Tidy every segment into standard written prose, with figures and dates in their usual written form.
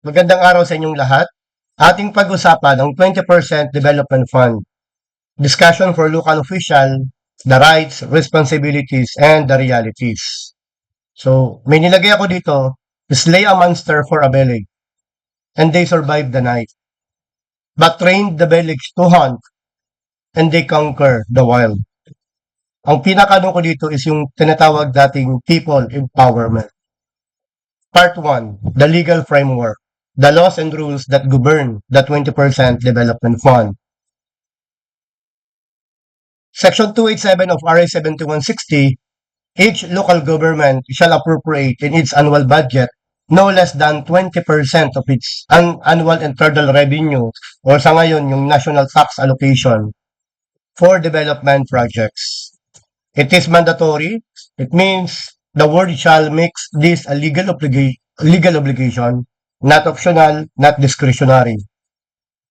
Magandang araw sa inyong lahat. Ating pag-usapan ang 20% Development Fund. Discussion for local official, the rights, responsibilities, and the realities. So, may nilagay ako dito, slay a monster for a village, and they survived the night. But trained the village to hunt, and they conquer the wild. Ang pinakano ko dito is yung tinatawag dating people empowerment. Part 1, the legal framework. The laws and rules that govern the 20% Development Fund. Section 287 of RA 7160, each local government shall appropriate in its annual budget no less than 20% of its annual internal revenue or sa ngayon yung national tax allocation for development projects. It is mandatory. It means the word shall makes this a legal obligation, not optional, not discretionary.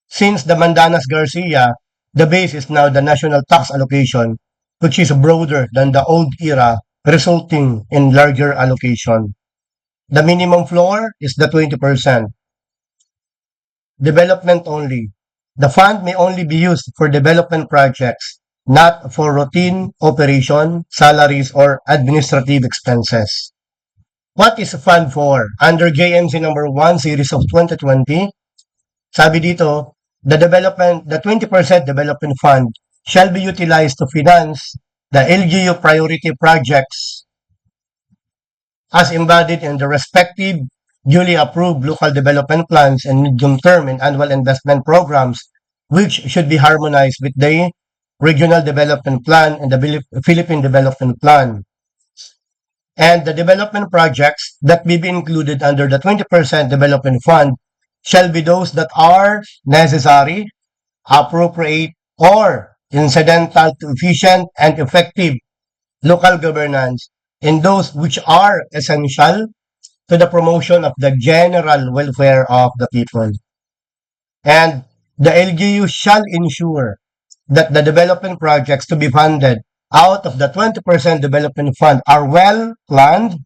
Since the Mandanas Garcia, the base is now the national tax allocation, which is broader than the old era, resulting in larger allocation. The minimum floor is the 20%. Development only. The fund may only be used for development projects, not for routine operation, salaries, or administrative expenses. What is a fund for? Under JMC number 1 series of 2020, sabi dito, the 20% development fund shall be utilized to finance the LGU priority projects as embodied in the respective duly approved local development plans and medium-term and annual investment programs, which should be harmonized with the Regional Development Plan and the Philippine Development Plan. And the development projects that may be included under the 20% development fund shall be those that are necessary, appropriate, or incidental to efficient and effective local governance, and those which are essential to the promotion of the general welfare of the people. And the LGU shall ensure that the development projects to be funded out of the 20% development fund are well planned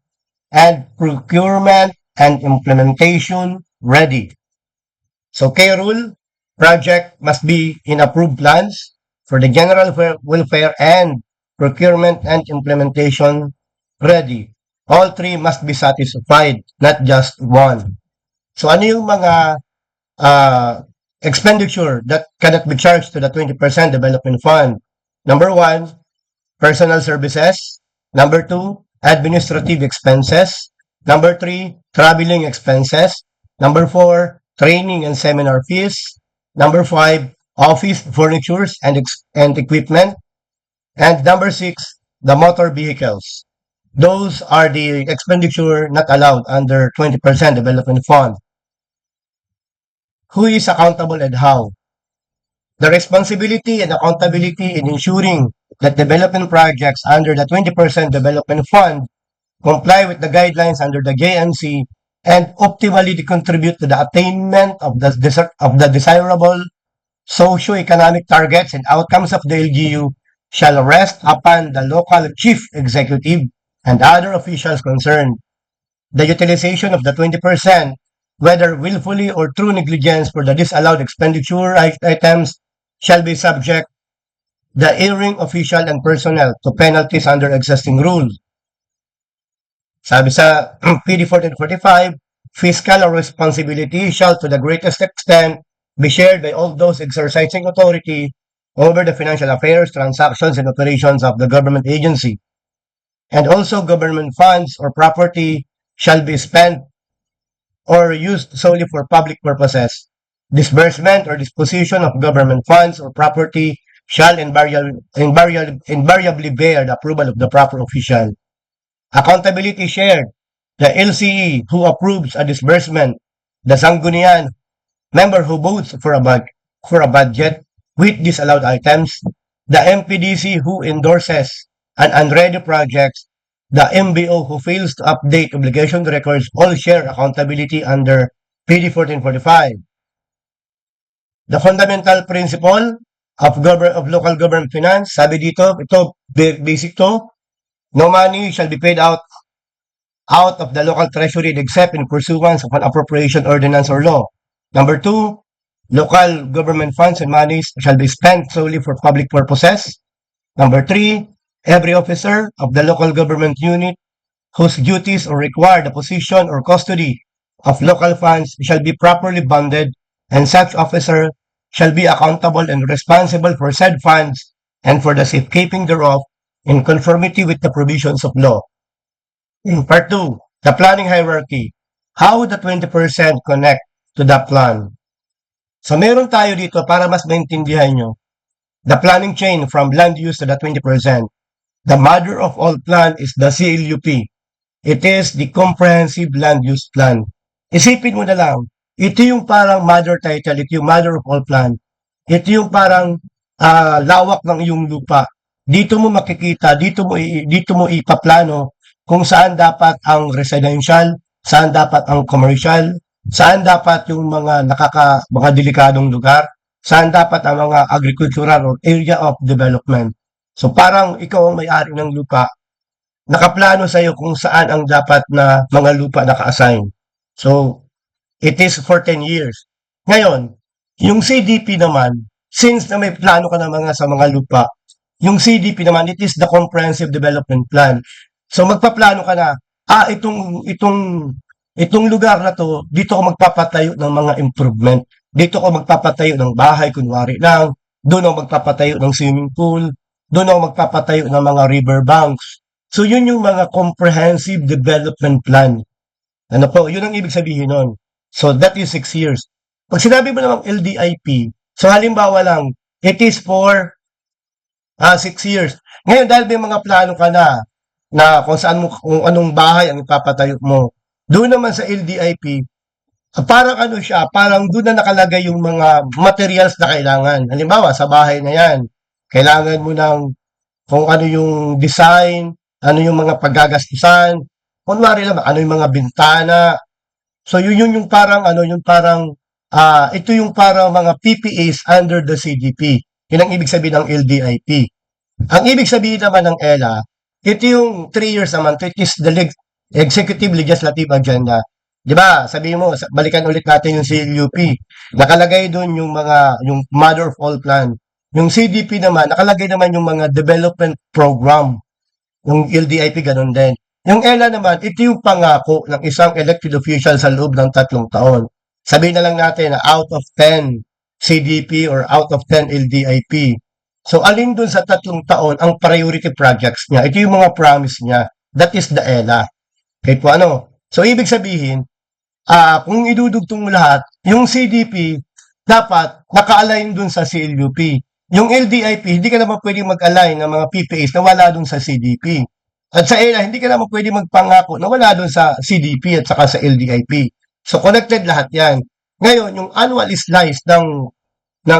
and procurement and implementation ready. So K rule, project must be in approved plans for the general welfare and procurement and implementation ready. All three must be satisfied, not just one. So ano yung mga expenditure that cannot be charged to the 20% development fund? Number 1, personal services. Number 2, administrative expenses. Number 3, traveling expenses. Number 4, training and seminar fees. Number 5, office furnitures and equipment. And number 6, the motor vehicles. Those are the expenditure not allowed under 20% development fund. Who is accountable and how? The responsibility and accountability in ensuring that development projects under the 20% development fund comply with the guidelines under the JMC and optimally contribute to the attainment of the desirable socio-economic targets and outcomes of the LGU shall rest upon the local chief executive and other officials concerned. The utilization of the 20%, whether willfully or through negligence for the disallowed expenditure items, shall be subject the erring official and personnel to penalties under existing rules. Sabi sa PD 1445, fiscal responsibility shall to the greatest extent be shared by all those exercising authority over the financial affairs, transactions, and operations of the government agency. And also government funds or property shall be spent or used solely for public purposes. Disbursement or disposition of government funds or property shall invariably bear the approval of the proper official. Accountability shared. The LCE who approves a disbursement, the Sangguniang member who votes for a budget with disallowed items, the MPDC who endorses an unready project, the MBO who fails to update obligation records, all share accountability under PD 1445. The fundamental principle of local government finance, sabi dito, ito basic to, no money shall be paid out out of the local treasury except in pursuance of an appropriation ordinance or law. Number two, local government funds and monies shall be spent solely for public purposes. Number three, every officer of the local government unit whose duties or require the position or custody of local funds shall be properly bonded, and such officer shall be accountable and responsible for said funds and for the safekeeping thereof in conformity with the provisions of law. Part 2, the planning hierarchy. How the 20% connect to the plan? So meron tayo dito para mas maintindihan nyo, the planning chain from land use to the 20%. The mother of all plan is the CLUP. It is the Comprehensive Land Use Plan. Isipin mo na lang, ito yung parang mother title, ito yung mother of all plan. Ito yung parang lawak ng iyong lupa. Dito mo makikita, dito mo ipaplano kung saan dapat ang residential, saan dapat ang commercial, saan dapat yung mga delikadong lugar, saan dapat ang mga agricultural or area of development. So parang ikaw ang may-ari ng lupa, nakaplano sa iyo kung saan ang dapat na mga lupa naka-assign. So, it is for 10 years. Ngayon, yung CDP naman, since na may plano ka na sa mga lupa, yung CDP naman, it is the Comprehensive Development Plan. So, magpaplano ka na, itong lugar na to, dito ko magpapatayo ng mga improvement. Dito ko magpapatayo ng bahay, kunwari lang. Doon ako magpapatayo ng swimming pool. Doon ako magpapatayo ng mga river banks. So, yun yung mga comprehensive development plan. Ano po, yun ang ibig sabihin nun. So, that is 6 years. Pag sinabi mo namang LDIP, so halimbawa lang, it is for 6 years. Ngayon, dahil may mga plano ka na kung saan mo, kung anong bahay ang ipapatayo mo, doon naman sa LDIP, parang ano siya, parang doon na nakalagay yung mga materials na kailangan. Halimbawa, sa bahay na yan, kailangan mo ng kung ano yung design, ano yung mga paggagastusan, kunwari lang, ano yung mga bintana. So, yun yung parang, ano, yung parang, ito yung parang mga PPAs under the CDP. Yun ang ibig sabihin ng LDIP. Ang ibig sabihin naman ng ELA, ito yung 3 years naman, it is the Executive Legislative Agenda. Di ba? Sabihin mo, balikan ulit natin yung CLUP. Nakalagay doon yung Mother of All Plan. Yung CDP naman, nakalagay naman yung mga development program. Yung LDIP, ganun din. Yung ELA naman, ito yung pangako ng isang elected official sa loob ng 3 taon. Sabihin na lang natin na out of 10 CDP or out of 10 LDIP. So, alin dun sa 3 taon ang priority projects niya? Ito yung mga promise niya. That is the ELA. Kahit po ano. So, ibig sabihin, kung idudugtong mo lahat, yung CDP, dapat naka-align dun sa CLUP. Yung LDIP, hindi ka naman pwedeng mag-align ng mga PPAs na wala dun sa CDP. At sa ELA, hindi ka naman pwedeng magpangako na wala dun sa CDP at saka sa LDIP. So, connected lahat yan. Ngayon, yung annual slice ng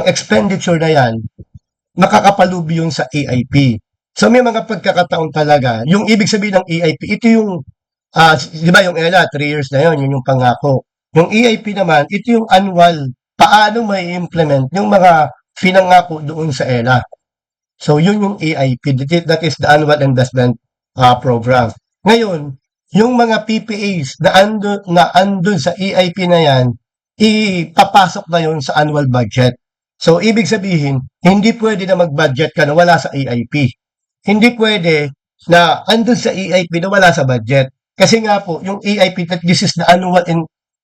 expenditure na yan, makakapalubi yun sa AIP. So, may mga pagkakataon talaga. Yung ibig sabihin ng AIP, ito yung, di ba yung ELA, 3 years na yun yung pangako. Yung AIP naman, ito yung annual, paano may implement yung mga pinangako doon sa ELA. So, yun yung AIP. That is the Annual Investment Program. Ngayon, yung mga PPAs na andun sa AIP na yan, ipapasok na yun sa annual budget. So, ibig sabihin, hindi pwede na mag-budget ka na wala sa AIP. Hindi pwede na andun sa AIP na wala sa budget. Kasi nga po, yung AIP, this is the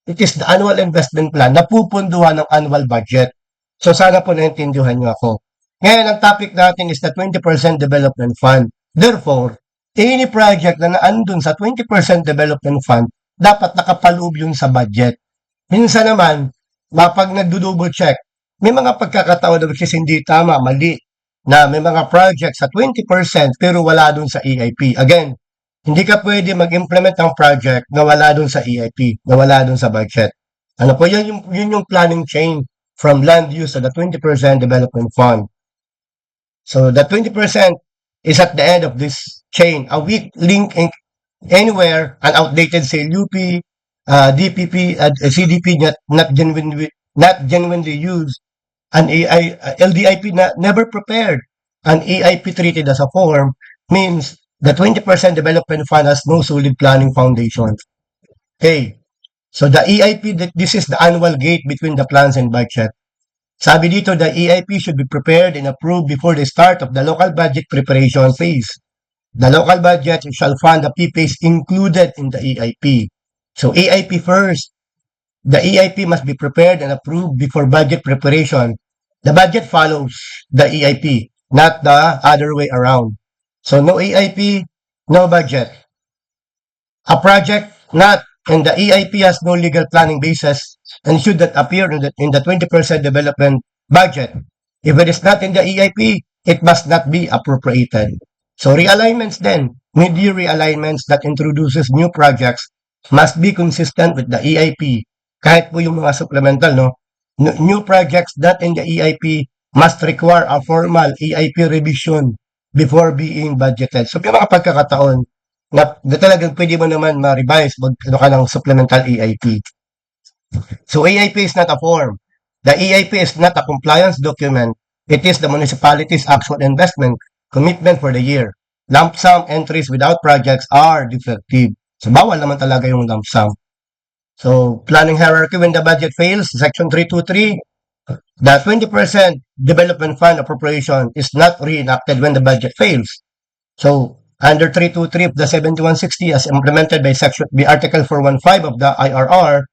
it is the annual investment plan na pupunduhan ng annual budget. So, sana po naintindihan nyo ako. Ngayon, ang topic natin is the 20% development fund. Therefore, any project na naandun sa 20% development fund, dapat nakapaloob yun sa budget. Minsan naman, pag nagdo-double check, may mga pagkakataon na which is hindi tama, mali, na may mga project sa 20% pero wala dun sa EIP. Again, hindi ka pwede mag-implement ng project na wala dun sa EIP, na wala dun sa budget. Ano po, yun yung planning chain from land use to the 20% development fund. So, the 20% is at the end of this chain. A weak link anywhere, an outdated CLUP, DPP, CDP not genuinely used, an LDIP never prepared, an AIP treated as a form, means The 20% development fund has no solid planning foundation. Okay. So the EIP, this is the annual gate between the plans and budget. Sabi dito, the EIP should be prepared and approved before the start of the local budget preparation phase. The local budget shall fund the PPAs included in the EIP. So EIP first. The EIP must be prepared and approved before budget preparation. The budget follows the EIP, not the other way around. So no EIP, no budget. A project not in the EIP has no legal planning basis and should not appear in the 20% development budget. If it is not in the EIP, it must not be appropriated. So realignments then, mid-year realignments that introduces new projects must be consistent with the EIP. Kahit po yung mga supplemental, no? New projects that in the EIP must require a formal EIP revision before being budgeted. So may mga pagkakataon na talagang pwede mo naman ma-revise ano ka ng supplemental EIP. So EIP is not a form. The EIP is not a compliance document. It is the municipality's actual investment commitment for the year. Lump sum entries without projects are defective. So bawal naman talaga yung lump sum. So planning hierarchy when the budget fails, section 323, the 20% development fund appropriation is not reenacted when the budget fails. So under 323 of the 7160 as implemented by Article 415 of the IRR,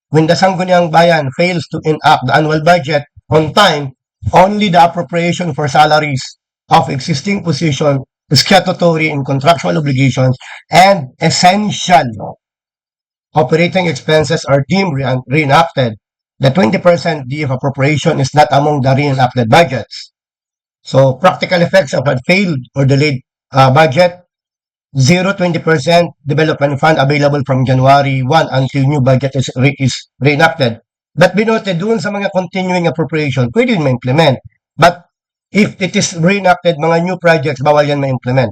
when the Sangguniang Bayan fails to enact the annual budget on time, only the appropriation for salaries of existing position, statutory and contractual obligations, and essential operating expenses are deemed reenacted. The 20% DF appropriation is not among the reenacted budgets. So practical effects of a failed or delayed budget, 0-20% development fund available from January 1 until new budget is reenacted. But binote doon sa mga continuing appropriation, pwede yun ma-implement. But if it is reenacted, mga new projects, bawal yan ma-implement.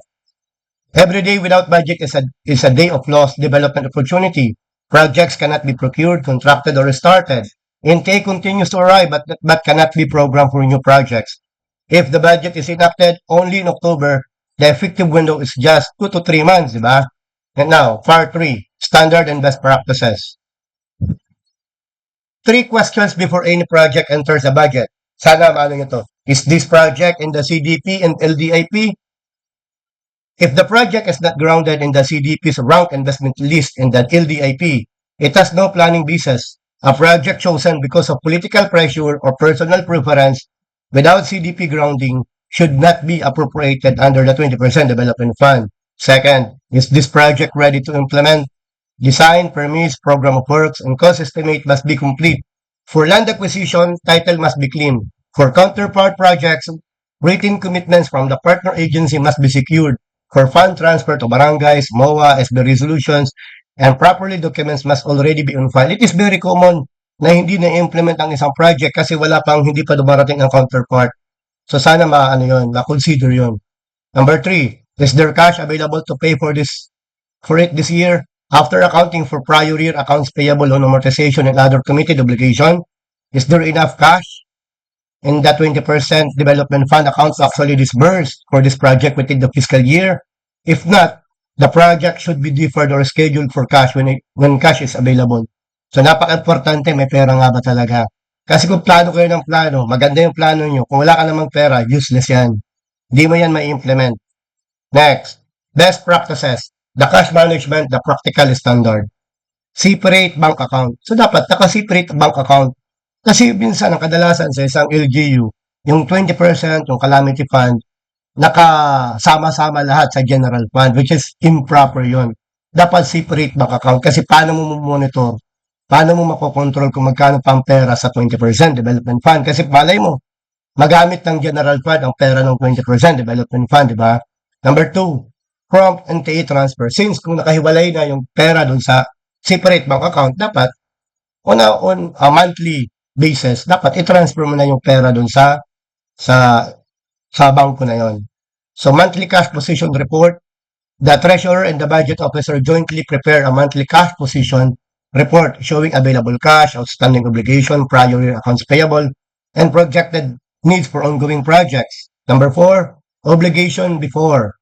Every day without budget is a day of lost development opportunity. Projects cannot be procured, contracted, or restarted. Intake continues to arrive but cannot be programmed for new projects. If the budget is enacted only in October, the effective window is just 2 to 3 months, di ba? And now, part 3, standard and best practices. 3 questions before any project enters the budget. Sana maano nyo to. Is this project in the CDP and LDIP? If the project is not grounded in the CDP's rank investment list and the LDIP, it has no planning basis. A project chosen because of political pressure or personal preference without CDP grounding should not be appropriated under the 20% development fund. Second, is this project ready to implement? Design, permits, program of works, and cost estimate must be complete. For land acquisition, title must be clean. For counterpart projects, written commitments from the partner agency must be secured. For fund transfer to barangays, MOA, SB resolutions, and properly documents must already be on file. It is very common na hindi na-implement ang isang project kasi hindi pa dumarating ang counterpart. So sana ma-consider yun. Number 3, is there cash available to pay for it this year? After accounting for prior year accounts payable on amortization and other committed obligation, is there enough cash in the 20% development fund accounts to actually disbursed for this project within the fiscal year? If not, the project should be deferred or scheduled for cash when cash is available. So napaka-importante, may pera nga ba talaga? Kasi kung plano kayo ng plano, maganda yung plano nyo. Kung wala ka namang pera, useless yan. Hindi mo yan ma-implement. Next, best practices. The cash management, the practical standard. Separate bank account. So dapat naka-separate bank account. Kasi minsan, ang kadalasan sa isang LGU, yung 20%, yung calamity fund, nakasama-sama lahat sa general fund, which is improper yon. Dapat separate bank account. Kasi paano mo monitor? Paano mo makokontrol kung magkano pang pera sa 20% development fund? Kasi malay mo, magamit ng general fund ang pera ng 20% development fund, di ba? Number 2, prompt NTA transfer. Since kung nakahiwalay na yung pera dun sa separate bank account, dapat on a monthly basis, dapat i-transfer mo na yung pera dun sa bangko na yon. So monthly cash position report, the treasurer and the budget officer jointly prepare a monthly cash position report showing available cash, outstanding obligation, prior year accounts payable, and projected needs for ongoing projects. Number 4, obligation before.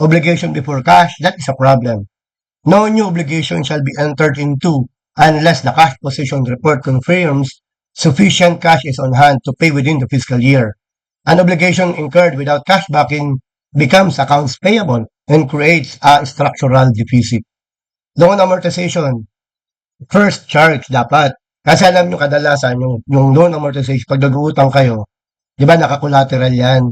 obligation before cash, that is a problem. No new obligation shall be entered into unless the cash position report confirms sufficient cash is on hand to pay within the fiscal year. An obligation incurred without cash backing becomes accounts payable and creates a structural deficit. Loan amortization, first charge dapat. Kasi alam nyo kadalasan, yung loan amortization, pag nag-uutang kayo, di ba naka-collateral yan,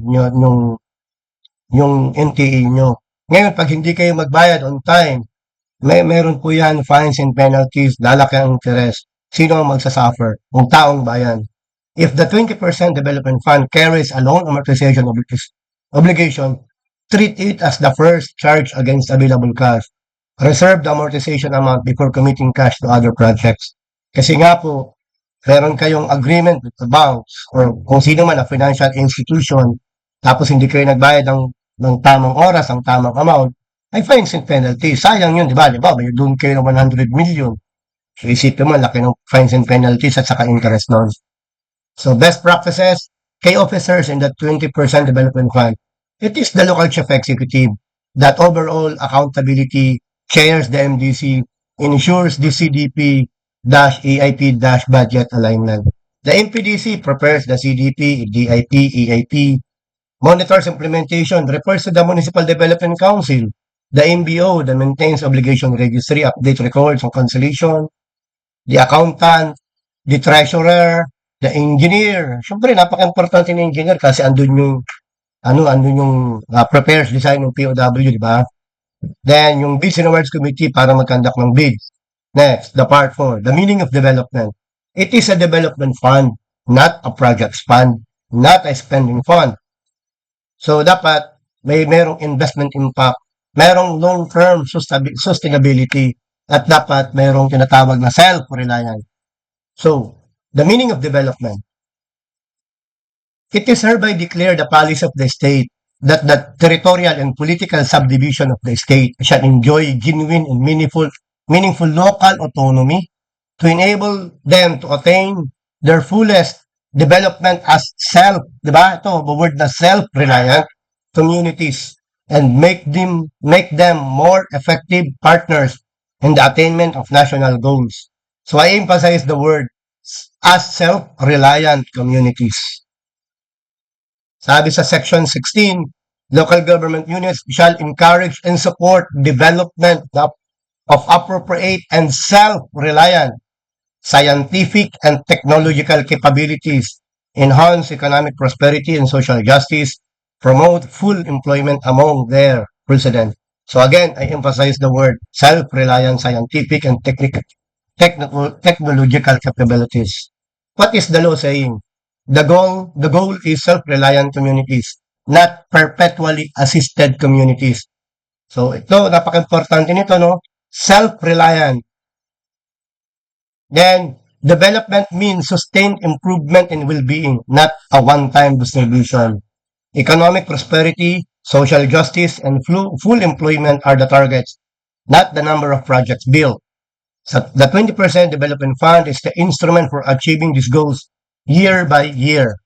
yung NTA nyo. Ngayon, pag hindi kayo magbayad on time, meron po yan, fines and penalties, lalaki ang interest. Sino ang magsasuffer? Ang taong bayan. If the 20% development fund carries a loan amortization obligation, treat it as the first charge against available cash. Reserve the amortization amount before committing cash to other projects. Kasi nga po, meron kayong agreement with the banks or kung sino man a financial institution, tapos hindi kayo nagbayad ng tamang oras, ang tamang amount, ay fines and penalties. Sayang yun, di ba? Di ba? May doon kayo ng 100 million. So isipin mo, laki ng fines and penalties at saka interest nun. So best practices, key officers in the 20% development fund. It is the local chief executive that overall accountability chairs the MDC, ensures the CDP-EIP-budget alignment. The MPDC prepares the CDP, DIP, EIP, monitors implementation, reports to the Municipal Development Council. The MBO that maintains obligation registry, update records on cancellation. The accountant, the treasurer, the engineer. Siyempre, napaka-importante ng engineer kasi andun yung prepares design ng POW, di ba? Then, yung Bids and Awards Committee para mag-conduct ng bids. Next, the part 4, the meaning of development. It is a development fund, not a projects fund, not a spending fund. So, dapat merong investment impact, merong long-term sustainability, at dapat merong tinatawag na self-reliance. So, the meaning of development. It is hereby declared the policy of the state that the territorial and political subdivision of the state shall enjoy genuine and meaningful local autonomy to enable them to attain their fullest development as di ba? Ito, the word na self-reliant communities and make them more effective partners in the attainment of national goals. So I emphasize the word as self-reliant communities. Sabi sa Section 16, local government units shall encourage and support development of appropriate and self-reliant scientific and technological capabilities, enhance economic prosperity and social justice, promote full employment among their residents. So again, I emphasize the word self-reliant scientific and technological capabilities. What is the law saying? The goal is self-reliant communities, not perpetually assisted communities. So ito, napaka-importante nito, no? Self-reliant. Then, development means sustained improvement in well-being, not a one-time distribution. Economic prosperity, social justice, and full employment are the targets, not the number of projects built. So the 20% development fund is the instrument for achieving these goals year by year.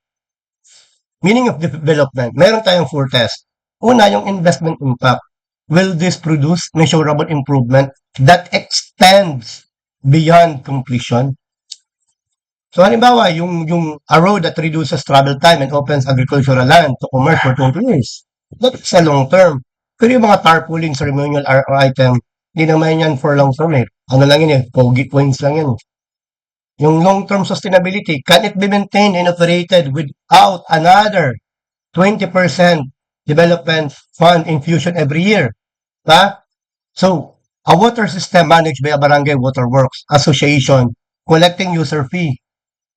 Meaning of development, meron tayong 4 tests. Una, yung investment impact. Will this produce measurable improvement that extends beyond completion? So halimbawa, yung a road that reduces travel time and opens agricultural land to commerce for 20 years. That is a long term. Pero yung mga tarpaulin ceremonial item, hindi naman yan for long term eh. Ano lang yun eh, pogi points lang yan. Yung long-term sustainability, can it be maintained and operated without another 20% development fund infusion every year? Diba? So, a water system managed by a barangay water works association collecting user fee.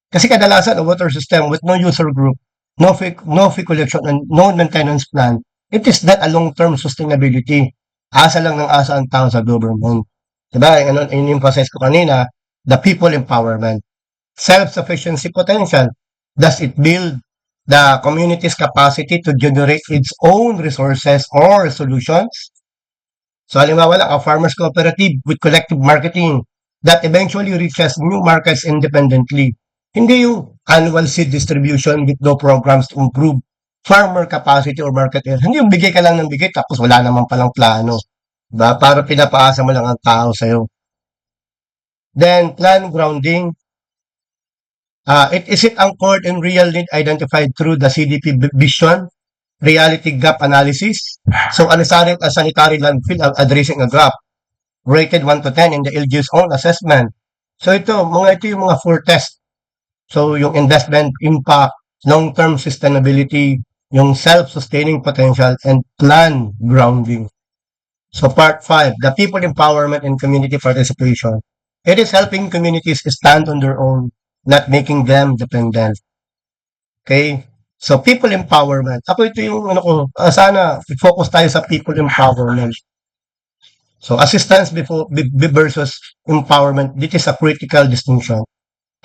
Kasi kadalasan a water system with no user group, no fee collection, and no maintenance plan, it is not a long-term sustainability. Asa lang ng asa ang tao sa government. Diba? In-emphasize ko kanina, the people empowerment. Self-sufficiency potential. Does it build the community's capacity to generate its own resources or solutions? So halimbawa lang, a farmers cooperative with collective marketing that eventually reaches new markets independently. Hindi yung annual seed distribution with no programs to improve farmer capacity or market area. Hindi yung bigay ka lang ng bigay tapos wala naman palang plano. Diba? Para pinapaasa mo lang ang tao sa'yo. Then, plan grounding. Is it anchored in real need identified through the CDP vision, reality gap analysis? So, a sanitary landfill addressing a gap, rated 1 to 10 in the LGU's own assessment. So, ito yung mga four tests. So, yung investment impact, long-term sustainability, yung self-sustaining potential, and plan grounding. So, part 5, the people empowerment and community participation. It is helping communities stand on their own, not making them dependent. Okay? So, people empowerment. Ako ito yung, sana focus tayo sa people empowerment. So, assistance versus empowerment, this is a critical distinction.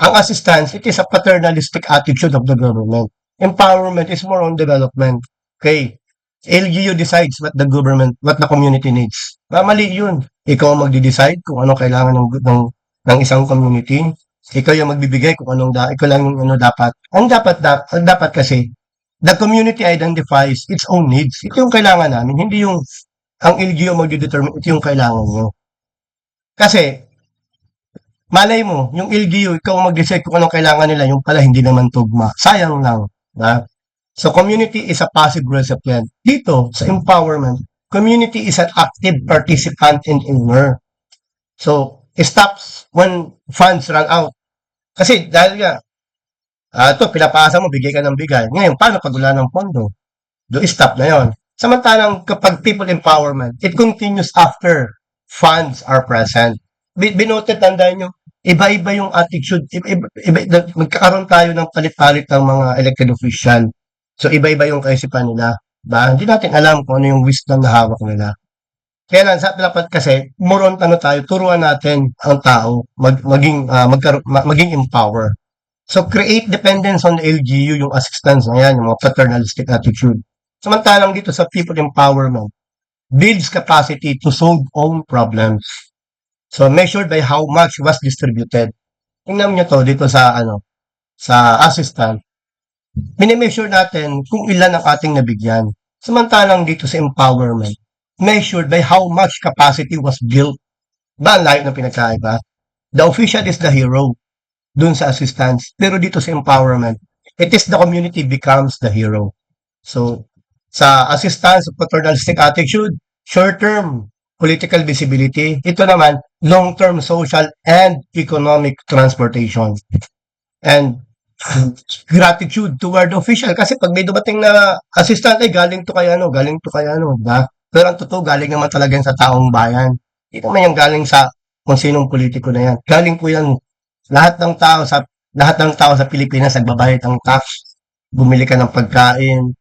Ang assistance, it is a paternalistic attitude of the government. Empowerment is more on development. Okay. LGU decides what the community needs. Mali yun. Ikaw ang magde-decide kung ano kailangan ng isang community. Ikaw yung magbibigay kung ikaw lang yung dapat. Ang dapat kasi, the community identifies its own needs. Ito yung kailangan namin, hindi yung ang LGU magde-determine, ito yung kailangan nyo. Kasi, malay mo, yung LGU, ikaw ang mag-decide kung anong kailangan nila, yung pala hindi naman tugma. Sayang lang. Diba? So, community is a passive recipient. Dito, sa empowerment, community is an active participant and owner. So, it stops when funds run out. Kasi dahil nga, ito, pinapasa mo, bigay ka ng bigay. Ngayon, paano pag wala ng pondo? Do stop na yon. Samantalang kapag people empowerment, it continues after funds are present. Binote, tandaan nyo, iba-iba yung attitude. Magkakaroon tayo ng palit-palit ng mga elected official. So, iba-iba yung kaisipan nila. Ba? Hindi natin alam kung ano yung wisdom na hawak nila. Kaya lang, dapat kasi, more on tayo, turuan natin ang tao maging empower. So, create dependence on the LGU, yung assistance na yan, yung mga paternalistic attitude. Samantalang dito sa people empowerment, builds capacity to solve own problems. So, measured by how much was distributed. Tingnan nyo to dito sa assistant. Minimeasure natin kung ilan ang ating nabigyan. Samantalang dito sa empowerment, measured by how much capacity was built. Ba, ang layo ng pinagkaiba? The official is the hero dun sa assistance. Pero dito sa empowerment, it is the community becomes the hero. So, sa assistance, paternalistic attitude, short-term political visibility. Ito naman, long-term social and economic transportation. And gratitude toward the official. Kasi pag may dumating na assistant, ay galing to kay diba? Pero ang totoo, galing naman talaga yan sa taong bayan. Hindi naman yung galing sa kung sinong politiko na yan. Galing po yan, lahat ng tao sa Pilipinas nagbabayad ng tax. Bumili ka ng pagkain,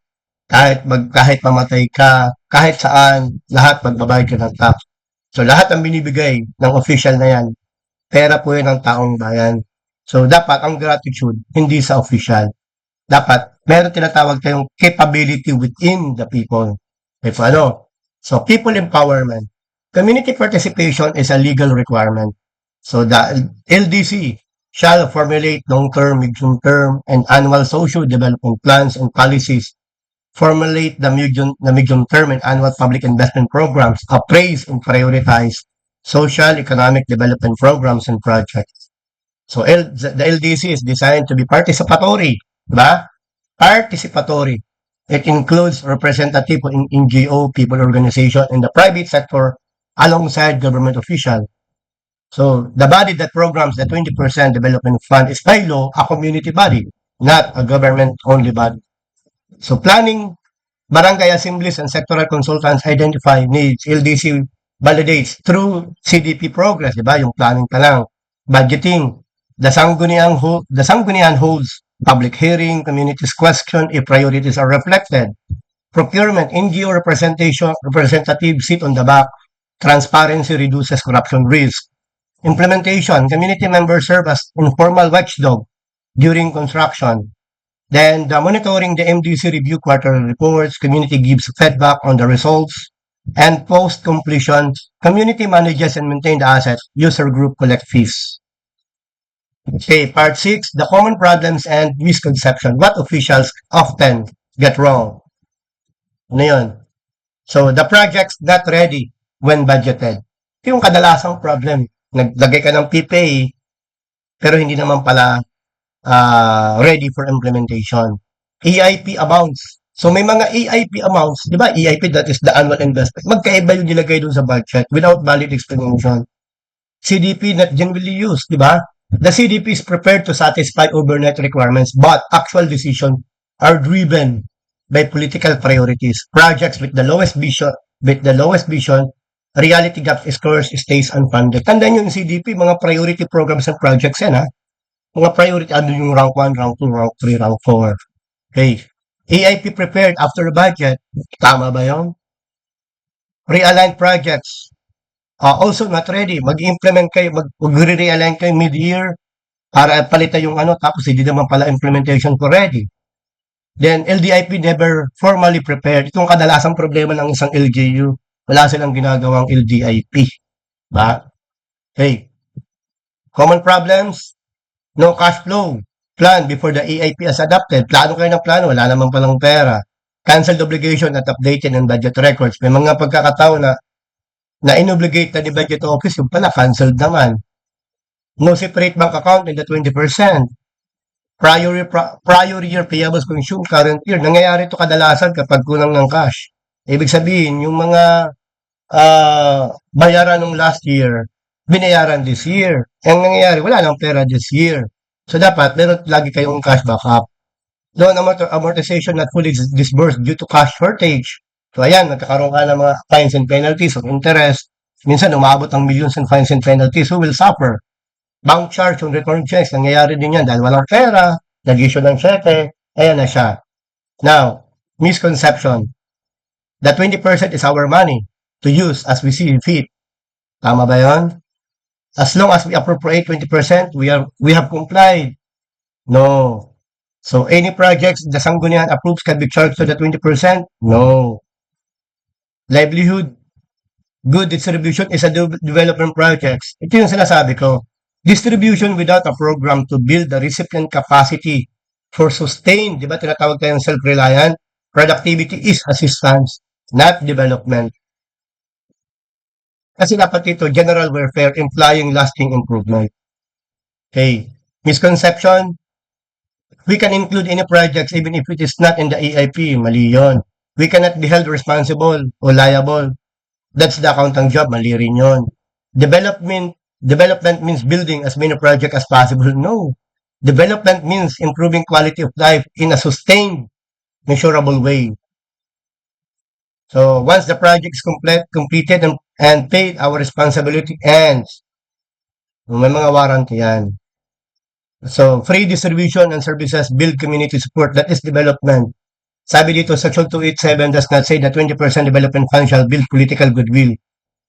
kahit mamatay ka, kahit saan, lahat magbabayad ka ng tax. So, lahat ang binibigay ng official na yan, pera po yun ng taong bayan. So, dapat ang gratitude, hindi sa official. Dapat, meron tinatawag tayong capability within the people. E paano? So, people empowerment. Community participation is a legal requirement. So, the LDC shall formulate long-term, medium-term, and annual social development plans and policies, formulate the medium-term and annual public investment programs, appraise and prioritize social economic development programs and projects. So the LDC is designed to be participatory, diba? Participatory. It includes representative in NGO, people organization, and the private sector alongside government official. So the body that programs the 20% development fund is by law a community body, not a government-only body. So planning, barangay assemblies and sectoral consultants identify needs. LDC validates through CDP progress, di ba? Yung planning pa lang. Budgeting. The Sangguniang holds public hearing, communities question if priorities are reflected. Procurement, NGO representative sit on the back. Transparency reduces corruption risk. Implementation, community members serve as informal watchdog during construction. Then the monitoring the MDC review quarterly reports, community gives feedback on the results, and post-completion, community manages and maintain the assets, user group collect fees. Okay, part 6, the common problems and misconception. What officials often get wrong. Ano yun? So, the project's not ready when budgeted. Ito yung kadalasang problem. Naglagay ka ng PPA, pero hindi naman pala ready for implementation. EIP amounts. So, may mga EIP amounts, di ba? EIP, that is the annual investment. Magkaiba yung nilagay dun sa budget without valid explanation. CDP not generally used, di ba? The CDP is prepared to satisfy overnight requirements, but actual decisions are driven by political priorities. Projects with the lowest vision, reality gap scores stays unfunded. Tandaan nyo yung CDP, mga priority programs and projects yan, ha? Mga priority, ano yung rank 1, rank 2, rank 3, rank 4. Okay. AIP prepared after the budget. Tama ba yun? Realigned projects. Also not ready. Mag-implement kayo, mag-re-realign kayo mid-year para palitan yung ano, tapos hindi naman pala implementation ko ready. Then, LDIP never formally prepared. Itong kadalasang problema ng isang LGU. Wala silang ginagawang LDIP. Ba? Okay. Common problems, no cash flow. Plan before the EIP is adopted. Plano kayo ng plano, wala naman palang pera. Cancelled obligation at updated and budget records. May mga pagkakataon na inobligate na ni budget office, yung pala cancelled naman. No separate bank account in the 20%. Prior year payables consumed current year. Nangyayari ito kadalasan kapag kulang ng cash. Ibig sabihin, yung mga bayaran ng last year, binayaran this year. Ang nangyayari, wala nang pera this year. So dapat, meron lagi kayong cash backup. Loan amortization not fully disbursed due to cash shortage. So ayan, nagkakaroon ka ng mga fines and penalties of interest. Minsan, umabot ang millions in fines and penalties. Who will suffer? Bank charge on return checks. Nangyayari din yan dahil walang pera, nag-issue ng cheque, ayan na siya. Now, misconception. The 20% is our money to use as we see fit. Tama ba yon? As long as we appropriate 20%, we have complied. No. So, any projects the Sangguniang approves can be charged to the 20%? No. Livelihood, good distribution is a development projects. Ito yung sinasabi ko. Distribution without a program to build the recipient capacity for sustained, di ba tinatawag tayong self-reliant? Productivity is assistance, not development. Kasi dapat ito, general welfare implying lasting improvement. Okay. Misconception, we can include any projects even if it is not in the EIP. Mali yun. We cannot be held responsible o liable. That's the accountant job. Mali rin yun. Development means building as many projects as possible. No. Development means improving quality of life in a sustained, measurable way. So once the project is completed and paid, our responsibility ends. May mga warranty yan. So free distribution and services build community support. That is development. Sabi dito, Section 287 does not say that 20% development fund shall build political goodwill.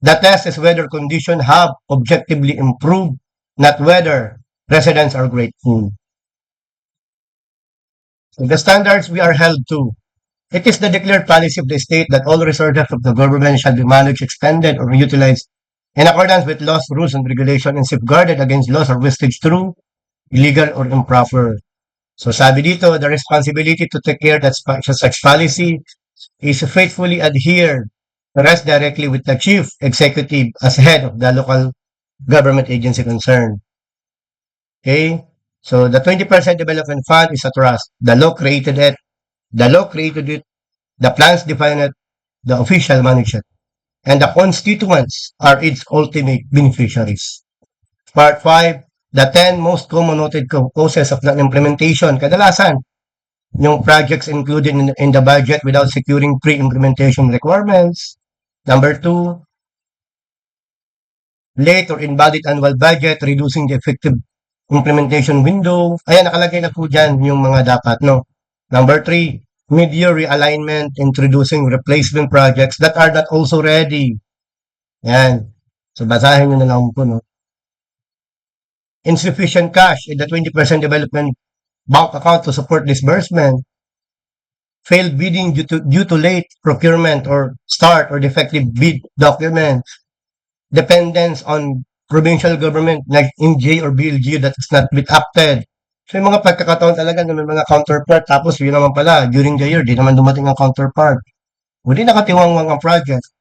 The test is whether conditions have objectively improved, not whether residents are grateful. So the standards we are held to. It is the declared policy of the state that all resources of the government shall be managed, expended, or utilized in accordance with laws, rules, and regulations and safeguarded against loss or wastage through illegal or improper. So sabi dito, the responsibility to take care that such policy is faithfully adhered rests directly with the chief executive as head of the local government agency concerned. Okay? So the 20% development fund is a trust. The law created it. The law created it. The plans define it. The official manage it. And the constituents are its ultimate beneficiaries. Part 5, the 10 most common noted causes of non-implementation. Kadalasan, yung projects included in the budget without securing pre-implementation requirements. Number 2, late or invalid annual budget, reducing the effective implementation window. Ayan, nakalagay na po dyan yung mga dapat, no? Number 3, mid-year realignment, introducing replacement projects that are not also ready. Yan. So, basahin nyo na lang po, no? Insufficient cash in the 20% development bank account to support disbursement. Failed bidding due to late procurement or start or defective bid documents. Dependence on provincial government like NJ or BLG that is not been acted. So yung mga pagkakataon talaga na may mga counterpart tapos yun naman pala during the year di naman dumating ang counterpart. Hindi nakatiwangwang ang project.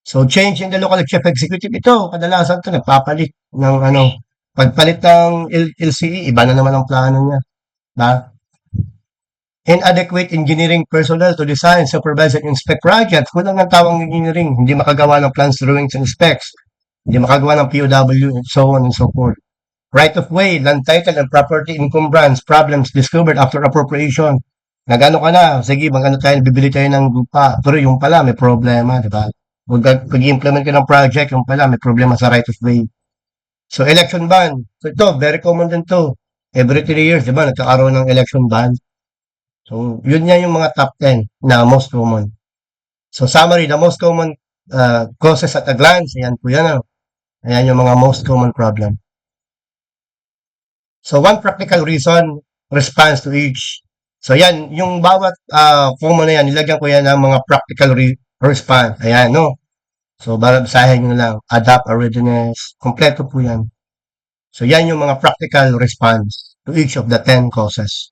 So change in the local chief executive ito kadalasan 'to nagpapalit ng ano, pagpalit ng LCE iba na naman ang plano niya, 'di inadequate engineering personnel to design, supervise, and inspect projects. Kulang ng tawang engineering, hindi makagawa ng plans, drawings, and specs. Hindi makagawa ng POW, and so on and so forth. Right of way, land title, and property encumbrance, problems discovered after appropriation. Nagano ka na, sige, magano tayo, bibili tayo ng lupa. Pero yung pala, may problema, di ba? Pag-implement ka ng project, yung pala, may problema sa right of way. So, election ban. So, ito, very common din to. Every 3 years, di ba, nagkakaroon ng election ban. So, yun nga yung mga top 10 na most common. So, summary, the most common causes at a glance, ayan po yan. Ano? Ayan yung mga most common problem. So, one practical reason, response to each. So, yan, yung bawat common na yan, nilagyan ko yan ng mga practical response. Ayan, no? So, basahin nyo na lang. Adapt a readiness. Kompleto po yan. So, yan yung mga practical response to each of the 10 causes.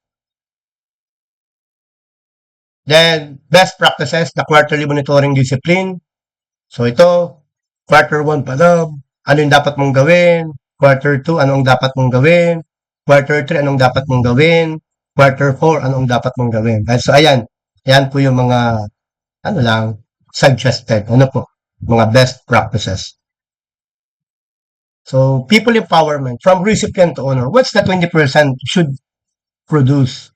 Then, best practices, the quarterly monitoring discipline. So, ito, quarter 1 pa lang, ano yung dapat mong gawin? Quarter 2, ano ang dapat mong gawin? Quarter 3, anong dapat mong gawin? Quarter 4, ano ang dapat mong gawin? So, ayan. Ayan po yung mga, ano lang, suggested. Ano po? Mga best practices. So, people empowerment from recipient to owner. What's the 20% should produce?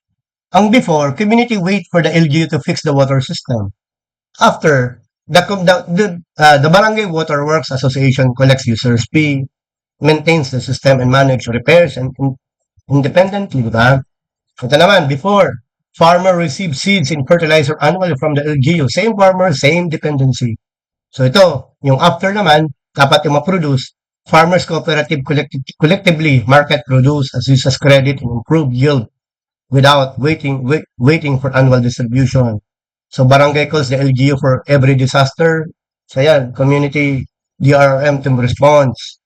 Ang before, community wait for the LGU to fix the water system. After, the Barangay Water Works Association collects users fee, maintains the system and manage repairs and independently, di ba? Ito naman, before, farmer receives seeds and fertilizer annually from the LGU. Same farmer, same dependency. So ito, yung after naman, dapat yung ma-produce, farmers cooperative collectively market produce as uses credit and improve yield without waiting for annual distribution. So barangay calls the LGU for every disaster. So yan, community DRM team response.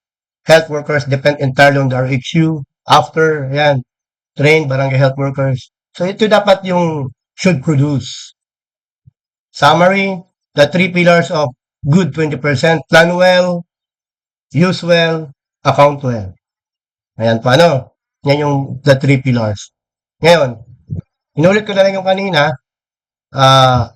Health workers depend entirely on the RHU. After, yan, trained barangay health workers. So ito dapat yung should produce. Summary, the 3 pillars of good 20%, plan well, use well, account well. Ayan, paano? Yan yung the 3 pillars. Ngayon, inulit ko na lang yung kanina, uh,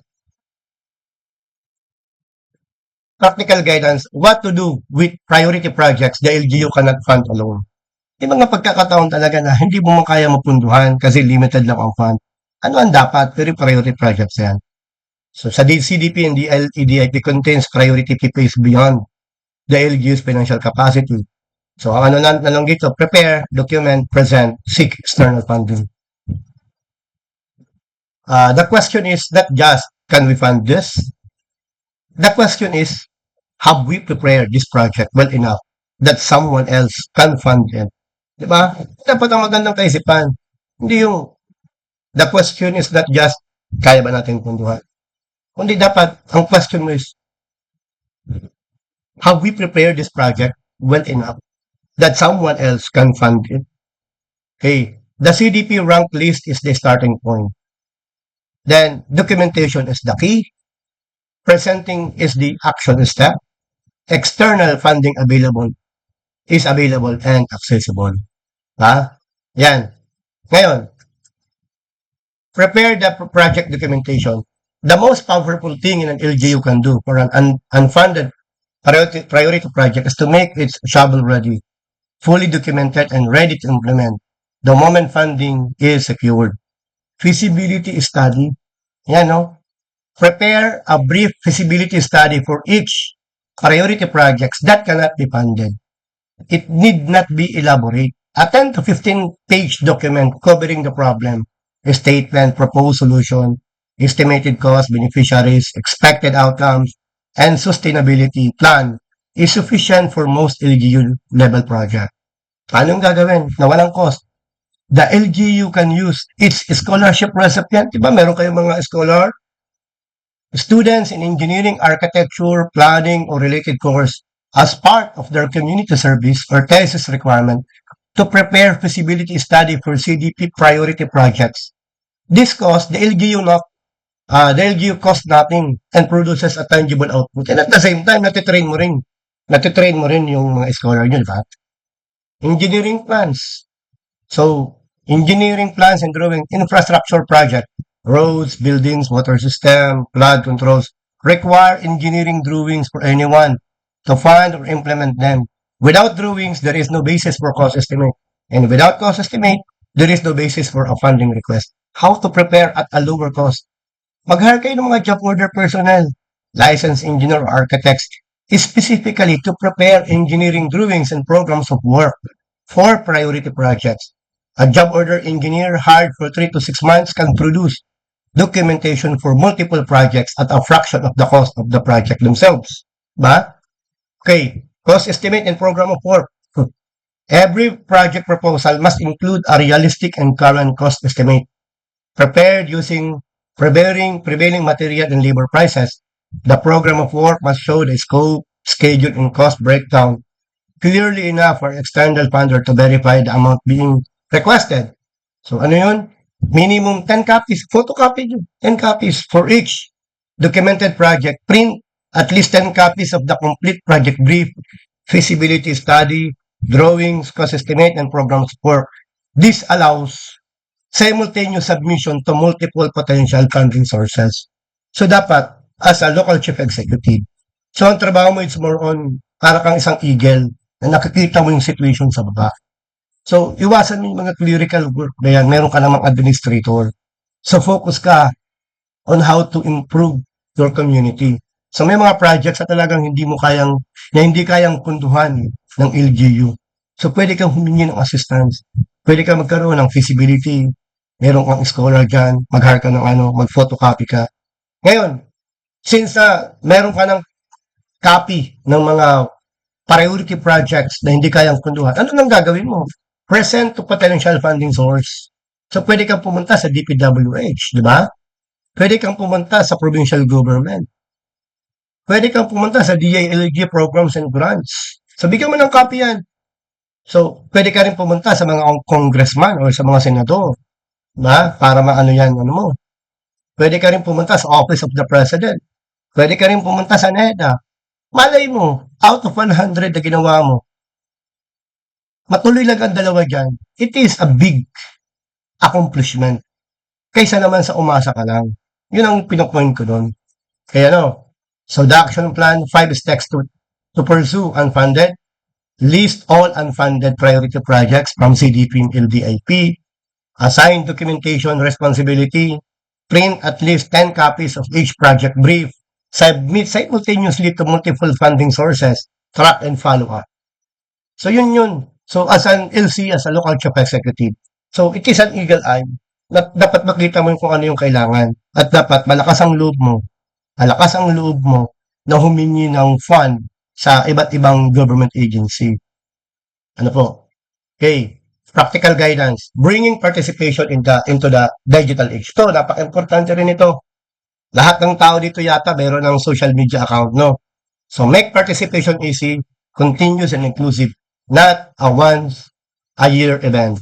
practical guidance, what to do with priority projects the LGU cannot fund alone. Yung mga pagkakataon talaga na hindi mo man kaya mapunduhan kasi limited lang ang fund. Ano ang dapat? Very priority projects yan. So sa CDP and DLEDIP contains priority PPAs beyond the LGU's financial capacity. So ang ano na lang dito, prepare, document, present, seek external funding. The question is not just, can we fund this? The question is, have we prepared this project well enough that someone else can fund it? Diba? Dapat ang magandang kaisipan. Hindi yung, the question is not just, kaya ba natin punduhan? Kundi dapat, ang question mo is, have we prepared this project well enough that someone else can fund it? Okay, the CDP rank list is the starting point. Then, documentation is the key. Presenting is the action step. External funding is available and accessible. Ha? Yan. Ngayon, prepare the project documentation. The most powerful thing an LGU can do for an unfunded priority project is to make it shovel-ready, fully documented, and ready to implement the moment funding is secured. Feasibility study. Yan, no? Prepare a brief feasibility study for each priority projects that cannot be funded. It need not be elaborate. A 10 to 15-page document covering the problem, a statement, proposed solution, estimated cost, beneficiaries, expected outcomes, and sustainability plan is sufficient for most LGU level project. Paano yung gagawin na walang cost? The LGU can use its scholarship recipient. Diba meron kayong mga scholar? Students in engineering, architecture, planning, or related course as part of their community service or thesis requirement to prepare feasibility study for CDP priority projects. This cost, the LGU costs nothing and produces a tangible output. And at the same time, natitrain mo rin. Natitrain mo rin yung mga scholar nyo, di ba? Engineering plans. So, engineering plans and drawing infrastructure project, roads, buildings, water system, flood controls, require engineering drawings for anyone to fund or implement them. Without drawings, there is no basis for cost estimate. And without cost estimate, there is no basis for a funding request. How to prepare at a lower cost? Mag-hire kayo ng mga job order personnel, licensed engineer or architects, specifically to prepare engineering drawings and programs of work for priority projects. A job order engineer hired for 3 to 6 months can produce documentation for multiple projects at a fraction of the cost of the project themselves. Ba? Okay. Cost estimate and program of work. Every project proposal must include a realistic and current cost estimate prepared using prevailing material and labor prices. The program of work must show the scope, schedule, and cost breakdown clearly enough for external funder to verify the amount being requested. So ano yun? Minimum 10 copies. Photocopy yun. 10 copies for each documented project. Print at least 10 copies of the complete project brief, feasibility study, drawings, cost estimate, and programs work. This allows simultaneous submission to multiple potential funding sources. So dapat, as a local chief executive, so ang trabaho mo it's more on para kang isang eagle na nakikita mo yung situation sa baba. So, iwasan mo yung mga clerical work na yan. Meron ka namang administrator. So, focus ka on how to improve your community. So, may mga projects na talagang hindi kayang punduhan ng LGU. So, pwede kang humingi ng assistance. Pwede kang magkaroon ng feasibility. Meron kang scholar dyan. Mag-hire ka ng mag-photocopy ka. Ngayon, since meron ka ng copy ng mga priority projects na hindi kayang punduhan, ano nang gagawin mo? Present to potential funding source. So, pwede kang pumunta sa DPWH, di ba? Pwede kang pumunta sa provincial government. Pwede kang pumunta sa DILG programs and grants. So, bigyan mo ng copy yan. So, pwede ka rin pumunta sa mga congressman or sa mga senador. Diba? Para maano yan, ano mo. Pwede ka rin pumunta sa Office of the President. Pwede ka rin pumunta sa NEDA. Malay mo, out of 100 na ginawa mo, matuloy lang ang dalawa dyan, it is a big accomplishment. Kaysa naman sa umasa ka lang. Yun ang pinopoint ko doon. Kaya no, so the action plan, 5 steps to pursue unfunded, list all unfunded priority projects from CDP and LDIP, assign documentation responsibility, print at least 10 copies of each project brief, submit simultaneously to multiple funding sources, track and follow up. So yun. So as an LC, as a local chief executive, so it is an eagle eye na dapat makita mo kung ano yung kailangan at dapat malakas ang loob mo na humingi ng fund sa iba't ibang government agency. Ano po? Okay. Practical guidance. Bringing participation into the digital age. Ito, napaka-importante rin ito. Lahat ng tao dito yata mayroon ng social media account, no? So make participation easy, continuous and inclusive, not a once-a-year event.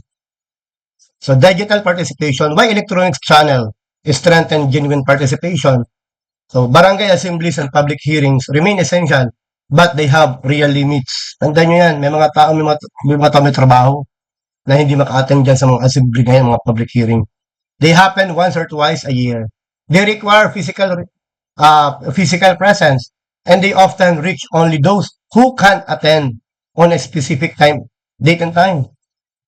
So digital participation, why electronics channel strengthen genuine participation? So barangay assemblies and public hearings remain essential, but they have real limits. Tandaan nyo yan, may mga tao, may mga tao may trabaho na hindi maka-attend dyan sa mga assembly ngayon, mga public hearing. They happen once or twice a year. They require physical presence, and they often reach only those who can attend on a specific date and time.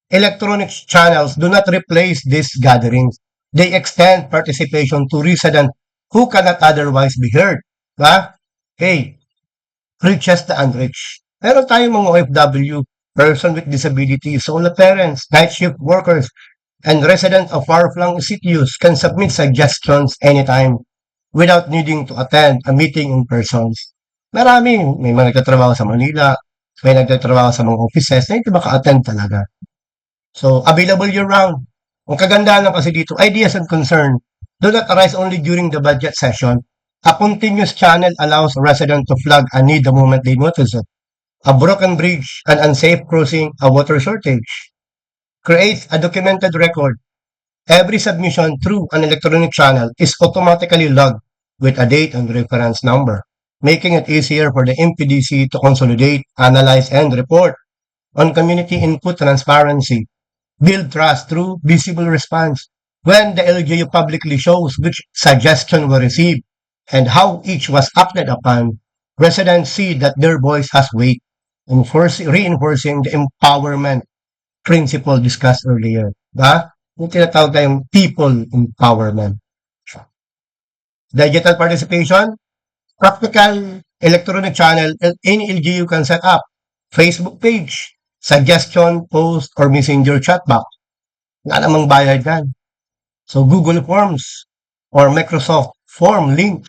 Electronic channels do not replace these gatherings. They extend participation to residents who cannot otherwise be heard. Diba? Okay. Reaches the unreached. Meron tayong mga OFW, person with disabilities, solo parents, night shift workers, and residents of far-flung cities can submit suggestions anytime without needing to attend a meeting in person. Marami. May mga nagtatrabaho sa Manila, may nagtatrabaho sa mga offices na hindi maka-attend talaga. So, available year-round. Ang kagandahan lang kasi dito, ideas and concern do not arise only during the budget session. A continuous channel allows a resident to flag a need the moment they notice it. A broken bridge, an unsafe crossing, a water shortage. creates a documented record. Every submission through an electronic channel is automatically logged with a date and reference number, making it easier for the MPDC to consolidate, analyze, and report on community input transparency, build trust through visible response. When the LGU publicly shows which suggestion were received and how each was acted upon, residents see that their voice has weight, reinforcing the empowerment principle discussed earlier. Ba? Yung tinatawag tayong people empowerment. Digital participation, practical electronic channel, any LGU can set up. Facebook page, suggestion, post, or messenger chat box. Wala namang bayad yan. So Google Forms or Microsoft Form link,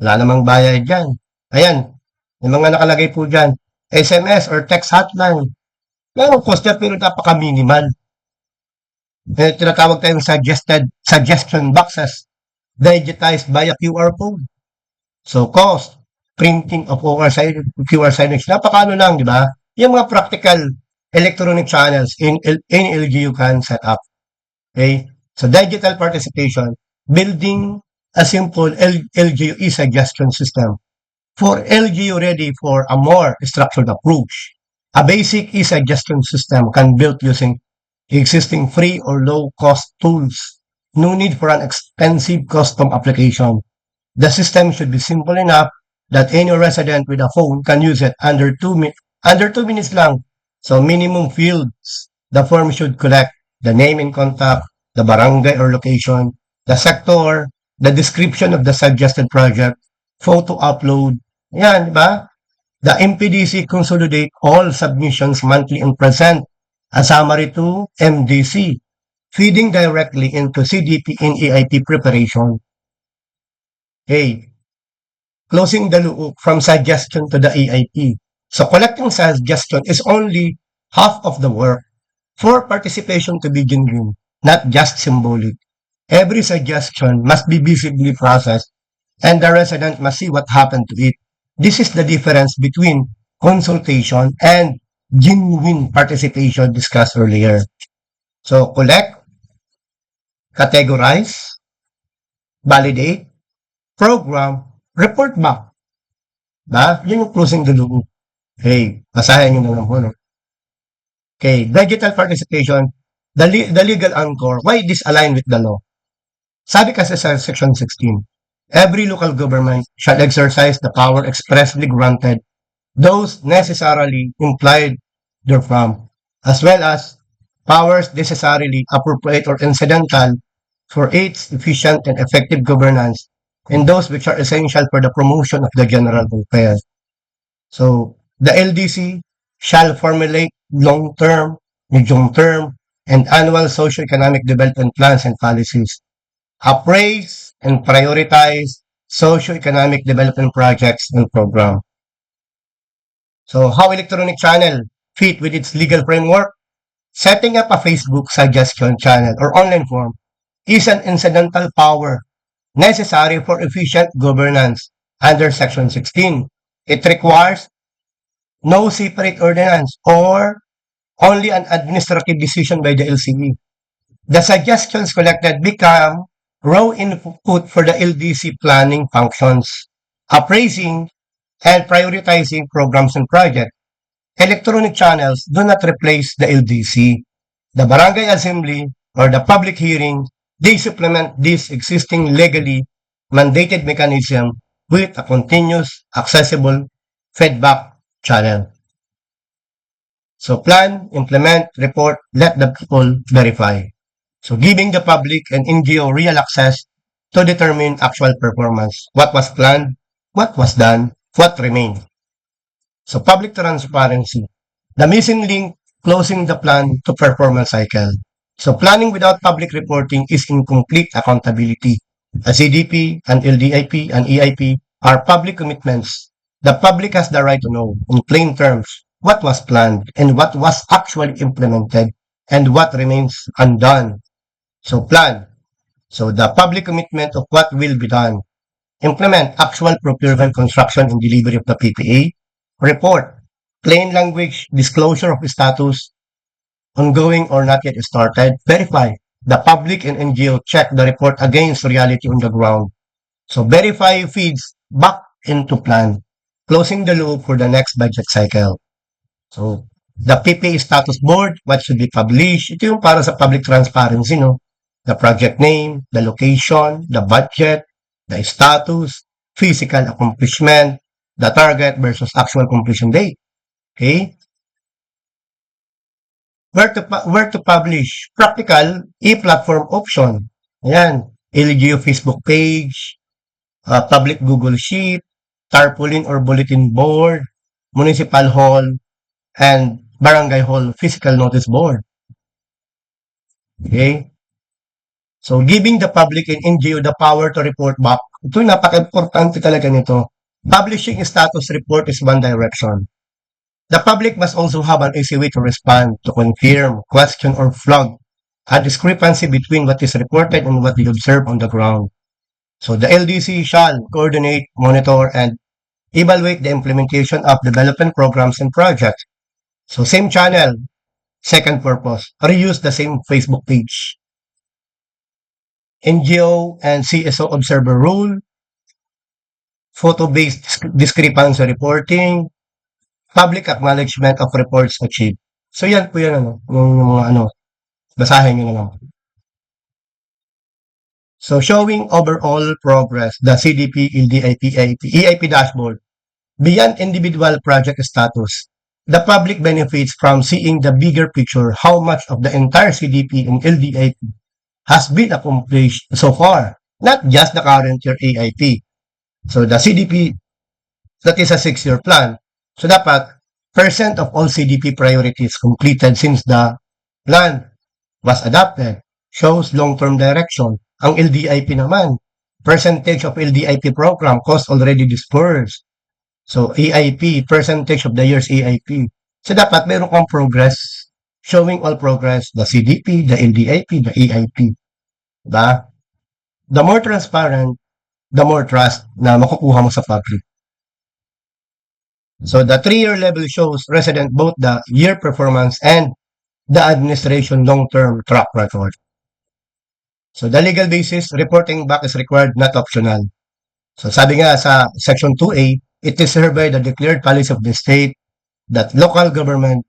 wala namang bayad yan. Ayan, yung mga nakalagay po dyan. SMS or text hotline. Merong cost yan pero napaka-minimal. Tinatawag tayong suggestion boxes digitized via QR code. So cost, printing of QR signage, napakaano lang, di ba? Yung mga practical electronic channels in LGU can set up. Okay? So digital participation, building a simple LGU e-suggestion system for LGU ready for a more structured approach. A basic e-suggestion system can be built using existing free or low-cost tools. No need for an expensive custom application. The system should be simple enough that any resident with a phone can use it under 2 minutes lang. So minimum fields the form should collect: the name and contact, the barangay or location, the sector, the description of the suggested project, photo upload. Yan, di ba? The MPDC consolidate all submissions monthly and present a summary to MDC, feeding directly into CDP in EIP preparation. A. Closing the loop from suggestion to the EIP. So collecting suggestion is only half of the work. For participation to be genuine, not just symbolic, every suggestion must be visibly processed and the resident must see what happened to it. This is the difference between consultation and genuine participation discussed earlier. So collect, categorize, validate, program, report back. Ba? Yun yung closing the loop. Okay, basahin nyo na lang po. No? Okay, digital participation, the legal anchor. Why this align with the law? Sabi kasi sa Section 16, every local government shall exercise the power expressly granted, those necessarily implied therefrom, as well as powers necessarily appropriate or incidental for its efficient and effective governance, and those which are essential for the promotion of the general welfare. So, the LDC shall formulate long-term, medium-term, and annual socio-economic development plans and policies, appraise and prioritize socio-economic development projects and programs. So, how electronic channel fit with its legal framework? Setting up a Facebook suggestion channel or online form is an incidental power necessary for efficient governance under Section 16. It requires no separate ordinance or only an administrative decision by the LCE. The suggestions collected become raw input for the LDC planning functions, appraising and prioritizing programs and projects. Electronic channels do not replace the LDC. The barangay assembly or the public hearing, they supplement this existing legally mandated mechanism with a continuous, accessible feedback channel. So plan, implement, report, let the people verify. So giving the public and NGO real access to determine actual performance. What was planned, what was done, what remained. So public transparency. The missing link closing the plan to performance cycle. So planning without public reporting is incomplete accountability. A CDP, an LDIP, an EIP are public commitments. The public has the right to know, in plain terms, what was planned and what was actually implemented and what remains undone. So plan. So the public commitment of what will be done. Implement actual procurement, construction, and delivery of the PPA. Report. Plain language disclosure of status ongoing or not yet started. Verify. The public and NGO check the report against reality on the ground. So verify feeds back into plan, closing the loop for the next budget cycle. So the PPA status board, what should be published? Ito yung para sa public transparency, no? The project name, the location, the budget, the status, physical accomplishment, the target versus actual completion date. Okay? Where to publish? Practical, e-platform option. Ayan. LGU Facebook page, public Google Sheet, tarpaulin or bulletin board, municipal hall, and barangay hall physical notice board. Okay? So, giving the public and NGO the power to report back. Ito yung napaka-importante talaga nito. Publishing status report is one direction. The public must also have an easy way to respond, to confirm, question, or flag a discrepancy between what is reported and what they observe on the ground. So the LDC shall coordinate, monitor, and evaluate the implementation of development programs and projects. So same channel, second purpose, reuse the same Facebook page. NGO and CSO observer rule, photo-based discrepancy reporting, public acknowledgement of reports achieved. So yan po yan, yung mga basahin nyo na lang. So showing overall progress, the CDP, LDIP, EIP dashboard, beyond individual project status, the public benefits from seeing the bigger picture, how much of the entire CDP and LDIP has been accomplished so far, not just the current year AIP. So the CDP, that is a 6-year plan. So dapat, percent of all CDP priorities completed since the plan was adopted shows long-term direction. Ang LDIP naman, percentage of LDIP program cost already dispersed. So AIP, percentage of the year's AIP. So dapat meron kang progress, showing all progress, the CDP, the LDIP, the AIP. Diba? The more transparent, the more trust na makukuha mo sa public. So the 3-year level shows resident both the year performance and the administration long-term track record. So the legal basis, reporting back is required, not optional. So sabi nga sa Section 2A, it is hereby the declared policy of the state that local government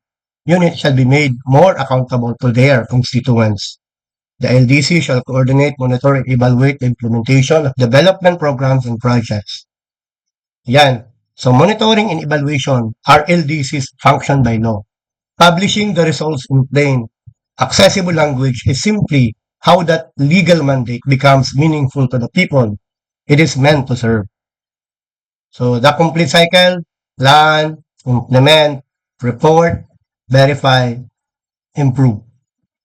units shall be made more accountable to their constituents. The LDC shall coordinate, monitor, and evaluate the implementation of development programs and projects. Yan. So monitoring and evaluation are LDC's function by law. Publishing the results in plain, accessible language is simply how that legal mandate becomes meaningful to the people it is meant to serve. So the complete cycle, plan, implement, report, verify, improve.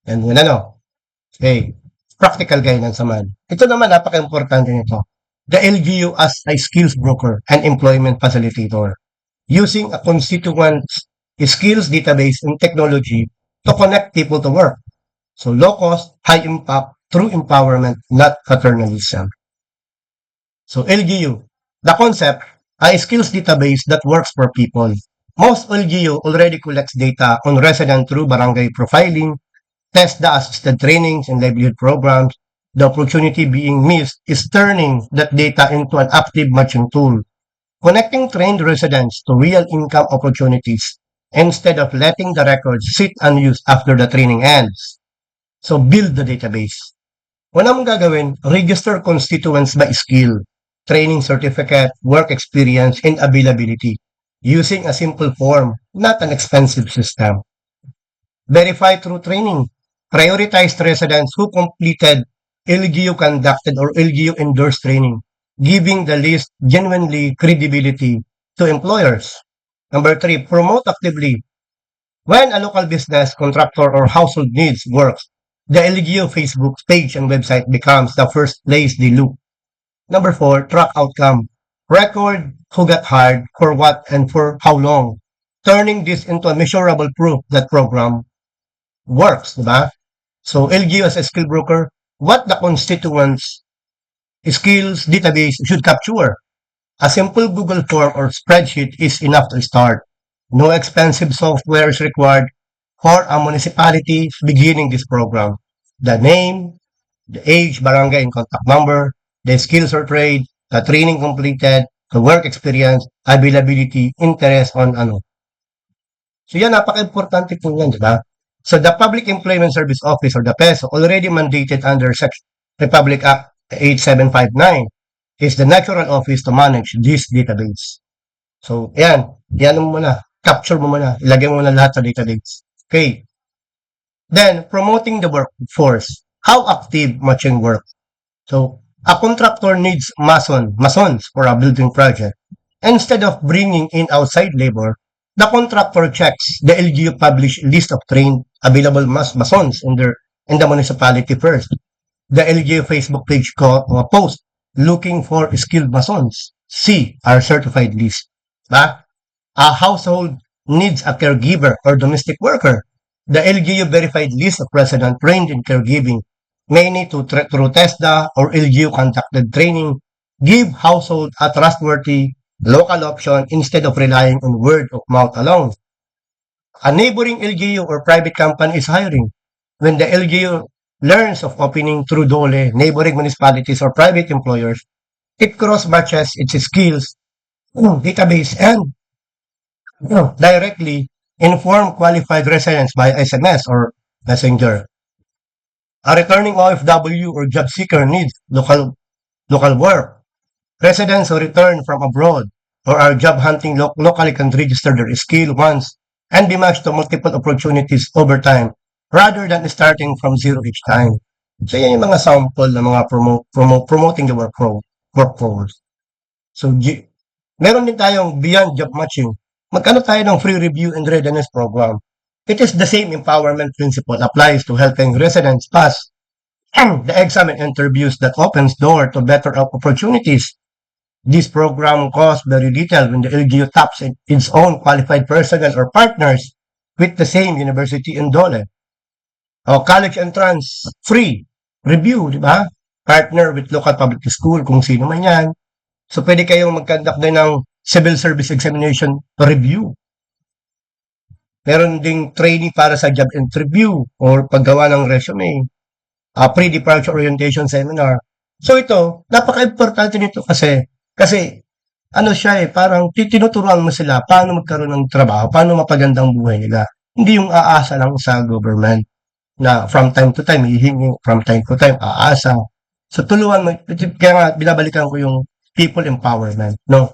And when okay, practical guidance naman. Ito naman, napaka-importante nito. The LGU as a skills broker and employment facilitator, using a constituents skills database and technology to connect people to work. So low cost, high impact, true empowerment, not paternalism. So LGU, the concept, a skills database that works for people. Most LGU already collects data on resident through barangay profiling, test the assisted trainings and livelihood programs. The opportunity being missed is turning that data into an active matching tool, connecting trained residents to real income opportunities instead of letting the records sit unused after the training ends. So build the database. Una mong gagawin, register constituents by skill, training certificate, work experience, and availability using a simple form, not an expensive system. Verify through training. Prioritize residents who completed LGU conducted or LGU endorsed training, giving the list genuinely credibility to employers. Number 3, promote actively. When a local business, contractor, or household needs works, the LGU Facebook page and website becomes the first place they look. Number 4, track outcome. Record who got hired, for what, and for how long. Turning this into a measurable proof that program works, diba? So LGU as a skill broker, what the constituents skills database should capture. A simple Google form or spreadsheet is enough to start. No expensive software is required. for a municipality beginning this program. The name, the age, barangay, and contact number, the skills or trade, the training completed, the work experience, availability, interest on ano. So yan, napaka-importante po yan, di ba? So the Public Employment Service Office or the PESO already mandated under Section Republic Act 8759 is the natural office to manage this database. So yan, yan mo muna, capture mo muna, ilagay mo muna lahat sa database. Okay. Then, promoting the workforce. How active matching work? So, a contractor needs masons for a building project. Instead of bringing in outside labor, the contractor checks the LGU published list of trained available masons in the municipality first. The LGU Facebook page post looking for skilled masons. See our certified list. Diba? A household needs a caregiver or domestic worker. The LGU verified list of residents trained in caregiving may need to through TESDA or LGU conducted training, give household a trustworthy local option instead of relying on word of mouth alone. A neighboring LGU or private company is hiring. When the LGU learns of opening through DOLE, neighboring municipalities or private employers, it cross-matches its skills, database, and directly inform qualified residents by SMS or messenger. A returning OFW or job seeker needs local work. Residents who return from abroad or are job hunting locally can register their skill once and be matched to multiple opportunities over time rather than starting from zero each time. So yan yung mga sample ng mga promoting the workforce. So meron din tayong beyond job matching. Magkano tayo ng free review and readiness program? It is the same empowerment principle applies to helping residents pass the exam and interviews that opens door to better opportunities. This program costs very little when the LGU taps its own qualified personnel or partners with the same university in Dole. O college entrance, free. Review, di ba? Partner with local public school kung sino man yan. So pwede kayong mag-conduct din ng civil service examination review. Meron ding training para sa job interview or paggawa ng resume. Pre-departure orientation seminar. So ito, napaka-importante nito kasi ano siya parang tinuturuan mo sila paano magkaroon ng trabaho, paano mapagandang buhay nila. Hindi yung aasa lang sa government na from time to time, hihingi, from time to time, aasa. So tulungan mo, kaya nga binabalikan ko yung people empowerment, no?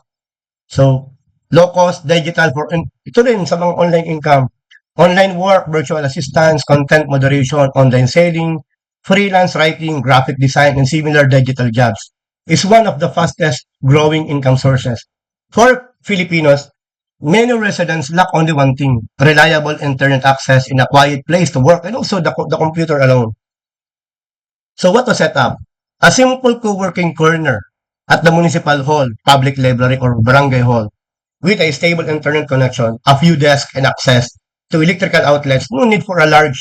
So, low cost, digital ito rin sa mga online income. Online work, virtual assistance, content moderation, online selling, freelance writing, graphic design, and similar digital jobs is one of the fastest growing income sources. For Filipinos, many residents lack only one thing, reliable internet access in a quiet place to work and also the computer alone. So what to set up? A simple co-working corner at the municipal hall, public library, or barangay hall with a stable internet connection, a few desks, and access to electrical outlets. No need for a large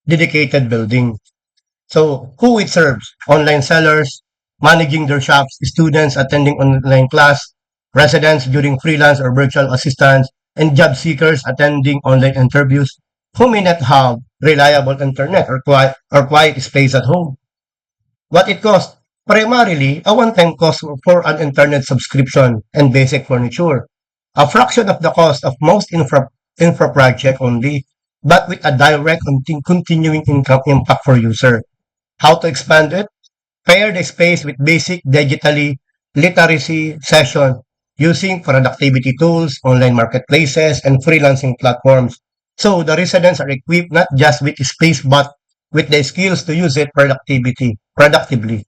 dedicated building. So who it serves? Online sellers, managing their shops, students attending online class, residents during freelance or virtual assistance, and job seekers attending online interviews who may not have reliable internet or quiet space at home. What it costs? Primarily, a one-time cost for an internet subscription and basic furniture. A fraction of the cost of most infra project only, but with a direct continuing income impact for user. How to expand it? Pair the space with basic digitally literacy session using productivity tools, online marketplaces, and freelancing platforms. So the residents are equipped not just with space but with the skills to use it productively.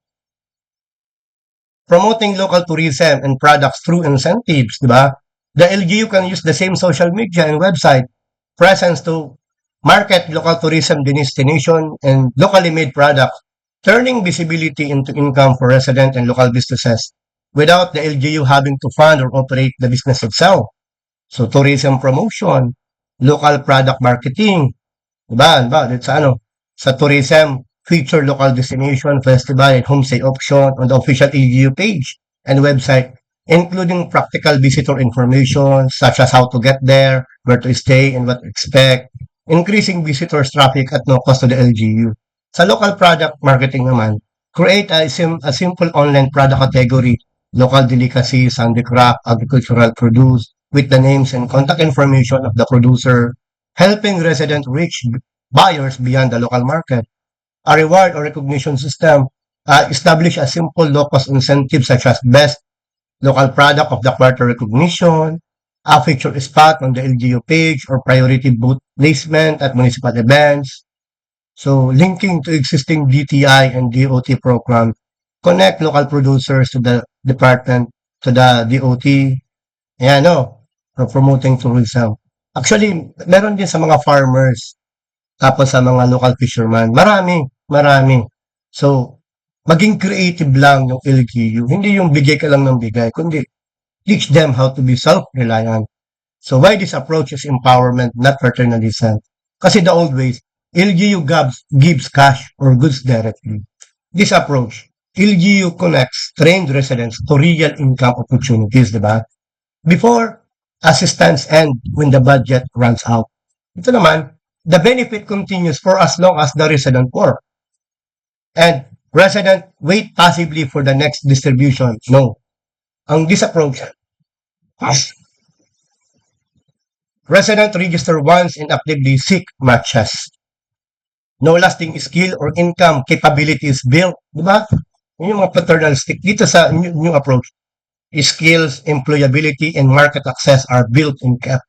Promoting local tourism and products through incentives, di ba? The LGU can use the same social media and website presence to market local tourism destination and locally made products, turning visibility into income for resident and local businesses without the LGU having to fund or operate the business itself. So tourism promotion, local product marketing, diba? Sa tourism, feature local destination, festival, and homestay option on the official LGU page and website, including practical visitor information such as how to get there, where to stay, and what to expect, increasing visitors traffic at no cost to the LGU. Sa local product marketing naman, create a simple online product category, local delicacies, handicraft, agricultural produce, with the names and contact information of the producer, helping resident reach buyers beyond the local market. A reward or recognition system, establish a simple low-cost incentive such as best local product of the quarter recognition, a feature spot on the LGU page or priority booth placement at municipal events. So linking to existing DTI and DOT program, connect local producers to the department, to the DOT. Ayan, no? So promoting tourism. Actually, meron din sa mga farmers, tapos sa mga local fishermen. Marami, marami. So, maging creative lang yung LGU. Hindi yung bigay ka lang ng bigay, kundi teach them how to be self-reliant. So why this approach is empowerment, not paternalism? Kasi the old ways, LGU gives cash or goods directly. This approach, LGU connects trained residents to real income opportunities, di ba? Before assistance end when the budget runs out. Ito naman, the benefit continues for as long as the resident work. And resident wait passively for the next distribution. No. Ang this approach, resident register once and actively seek matches. No lasting skill or income capability is built. Di ba? Yun yung mga paternalistic. Dito sa new approach, skills, employability, and market access are built and kept.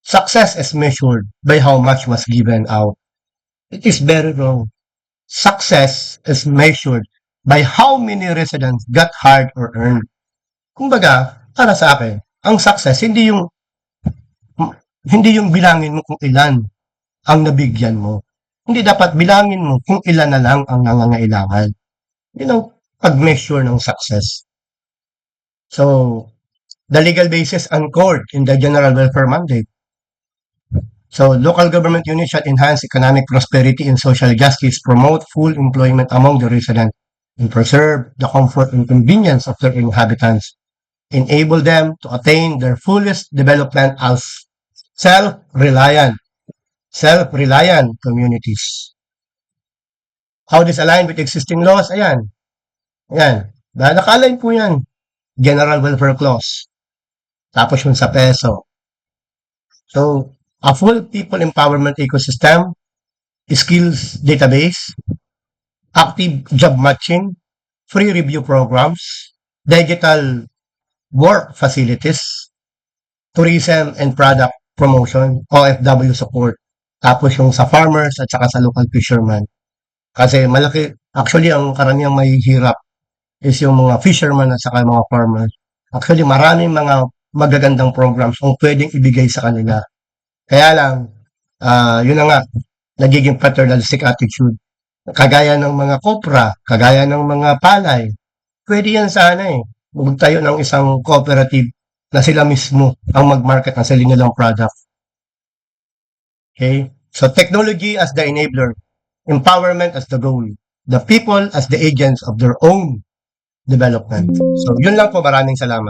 Success is measured by how much was given out. It is very wrong. Success is measured by how many residents got hired or earned. Kumbaga, para sa akin, ang success hindi yung bilangin mo kung ilan ang nabigyan mo. Hindi dapat bilangin mo kung ilan na lang ang nangangailangan. Yun ang pag-measure ng success. So, the legal basis anchored in the General Welfare Mandate. So, local government units shall enhance economic prosperity and social justice, promote full employment among the residents, and preserve the comfort and convenience of their inhabitants, enable them to attain their fullest development as self-reliant communities. How this align with existing laws? Ayan. Ayan. Naka-align po yan. General Welfare Clause. Tapos yung sa peso. So, a full people empowerment ecosystem, skills database, active job matching, free review programs, digital work facilities, tourism and product promotion, OFW support. Tapos yung sa farmers at saka sa local fishermen. Kasi malaki, actually ang karamiang may hirap is yung mga fishermen at saka mga farmers. Actually maraming mga magagandang programs ang pwedeng ibigay sa kanila. Kaya lang, yun na nga, nagiging paternalistic attitude. Kagaya ng mga kopra, kagaya ng mga palay, pwede yan sana eh. Magtayo ng isang cooperative na sila mismo ang mag-market ng sarili nilang product. Okay? So, technology as the enabler, empowerment as the goal, the people as the agents of their own development. So, yun lang po. Maraming salamat.